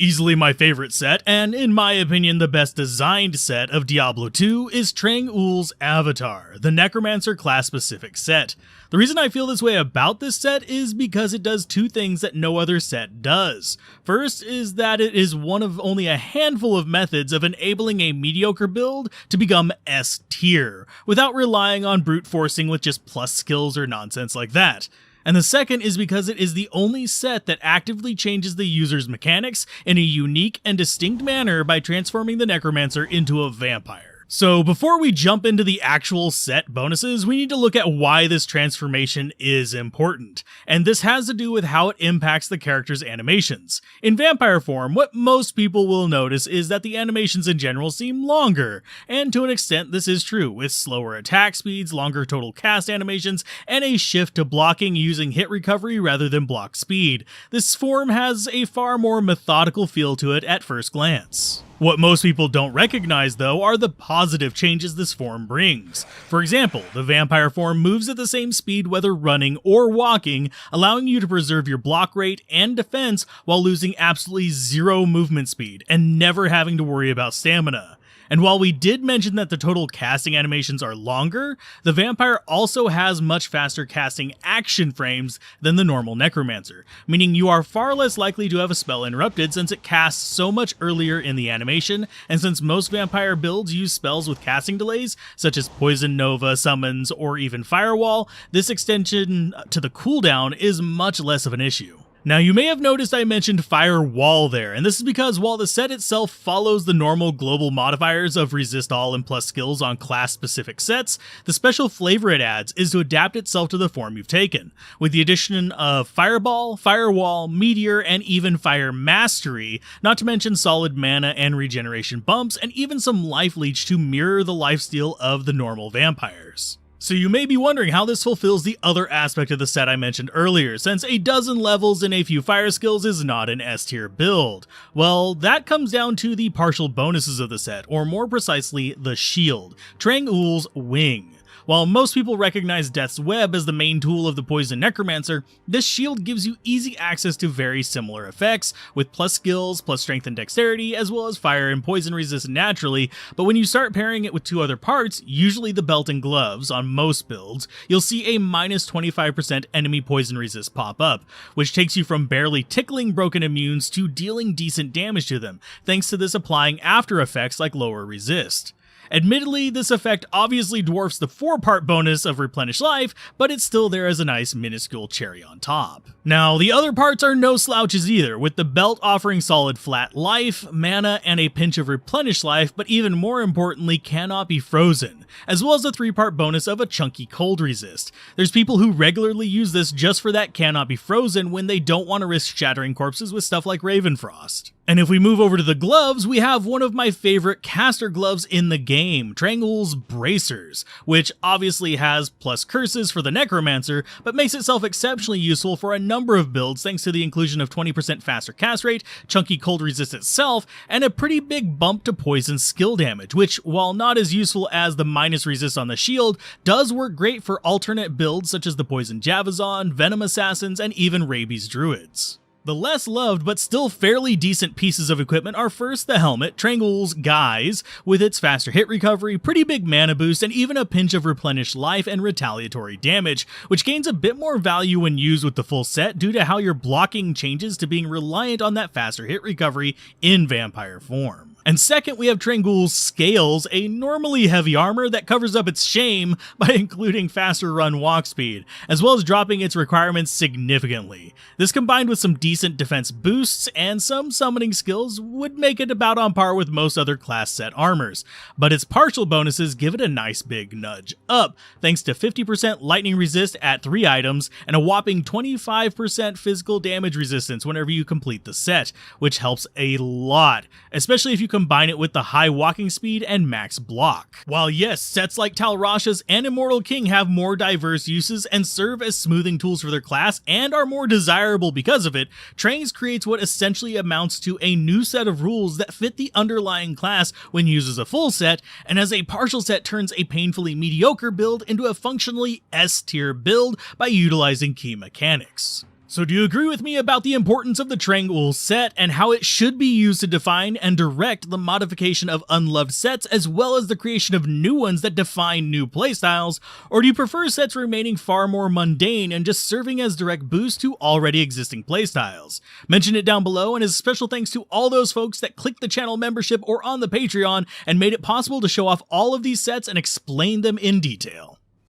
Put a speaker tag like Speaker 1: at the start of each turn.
Speaker 1: Easily my favorite set, and in my opinion the best designed set of Diablo 2 is Trang-Oul's Avatar, the Necromancer class-specific set. The reason I feel this way about this set is because it does two things that no other set does. First is that it is one of only a handful of methods of enabling a mediocre build to become S tier, without relying on brute forcing with just plus skills or nonsense like that. And the second is because it is the only set that actively changes the user's mechanics in a unique and distinct manner by transforming the Necromancer into a vampire. So before we jump into the actual set bonuses, we need to look at why this transformation is important. And this has to do with how it impacts the character's animations. In vampire form, what most people will notice is that the animations in general seem longer, and to an extent this is true, with slower attack speeds, longer total cast animations, and a shift to blocking using hit recovery rather than block speed. This form has a far more methodical feel to it at first glance. What most people don't recognize, though, are the positive changes this form brings. For example, the vampire form moves at the same speed whether running or walking, allowing you to preserve your block rate and defense while losing absolutely zero movement speed and never having to worry about stamina. And while we did mention that the total casting animations are longer, the vampire also has much faster casting action frames than the normal necromancer, meaning you are far less likely to have a spell interrupted since it casts so much earlier in the animation, and since most vampire builds use spells with casting delays, such as Poison Nova, Summons, or even Firewall, this extension to the cooldown is much less of an issue. Now you may have noticed I mentioned Firewall there, and this is because while the set itself follows the normal global modifiers of resist all and plus skills on class-specific sets, the special flavor it adds is to adapt itself to the form you've taken, with the addition of Fireball, Firewall, Meteor, and even Fire Mastery, not to mention solid mana and regeneration bumps, and even some life leech to mirror the lifesteal of the normal vampires. So you may be wondering how this fulfills the other aspect of the set I mentioned earlier, since a dozen levels and a few fire skills is not an S tier build. Well, that comes down to the partial bonuses of the set, or more precisely, the shield, Trang-Oul's wing. While most people recognize Death's Web as the main tool of the Poison Necromancer, this shield gives you easy access to very similar effects, with plus skills, plus strength and dexterity, as well as fire and poison resist naturally, but when you start pairing it with two other parts, usually the belt and gloves on most builds, you'll see a minus 25% enemy poison resist pop up, which takes you from barely tickling broken immunes to dealing decent damage to them, thanks to this applying after effects like lower resist. Admittedly, this effect obviously dwarfs the 4-part bonus of Replenish Life, but it's still there as a nice minuscule cherry on top. Now, the other parts are no slouches either, with the belt offering solid flat life, mana, and a pinch of Replenish Life, but even more importantly, cannot be frozen, as well as the 3-part bonus of a chunky cold resist. There's people who regularly use this just for that cannot be frozen when they don't want to risk shattering corpses with stuff like Ravenfrost. And if we move over to the gloves, we have one of my favorite caster gloves in the game, Trang-Oul's Bracers, which obviously has plus curses for the Necromancer, but makes itself exceptionally useful for a number of builds thanks to the inclusion of 20% faster cast rate, chunky cold resist itself, and a pretty big bump to poison skill damage, which, while not as useful as the minus resist on the shield, does work great for alternate builds such as the Poison Javazon, Venom Assassins, and even Rabies Druids. The less loved but still fairly decent pieces of equipment are first the helmet, Trang-Oul's Guise, with its faster hit recovery, pretty big mana boost, and even a pinch of replenished life and retaliatory damage, which gains a bit more value when used with the full set due to how your blocking changes to being reliant on that faster hit recovery in vampire form. And second, we have Trang-Oul's Scales, a normally heavy armor that covers up its shame by including faster run walk speed, as well as dropping its requirements significantly. This combined with some decent defense boosts and some summoning skills would make it about on par with most other class set armors, but its partial bonuses give it a nice big nudge up, thanks to 50% lightning resist at 3 items and a whopping 25% physical damage resistance whenever you complete the set, which helps a lot, especially if you combine it with the high walking speed and max block. While yes, sets like Rasha's and Immortal King have more diverse uses and serve as smoothing tools for their class and are more desirable because of it, Trangs creates what essentially amounts to a new set of rules that fit the underlying class when used as a full set, and as a partial set turns a painfully mediocre build into a functionally S tier build by utilizing key mechanics. So do you agree with me about the importance of the Trang-Oul set and how it should be used to define and direct the modification of unloved sets as well as the creation of new ones that define new playstyles, or do you prefer sets remaining far more mundane and just serving as direct boosts to already existing playstyles? Mention it down below, and as a special thanks to all those folks that clicked the channel membership or on the Patreon and made it possible to show off all of these sets and explain them in detail.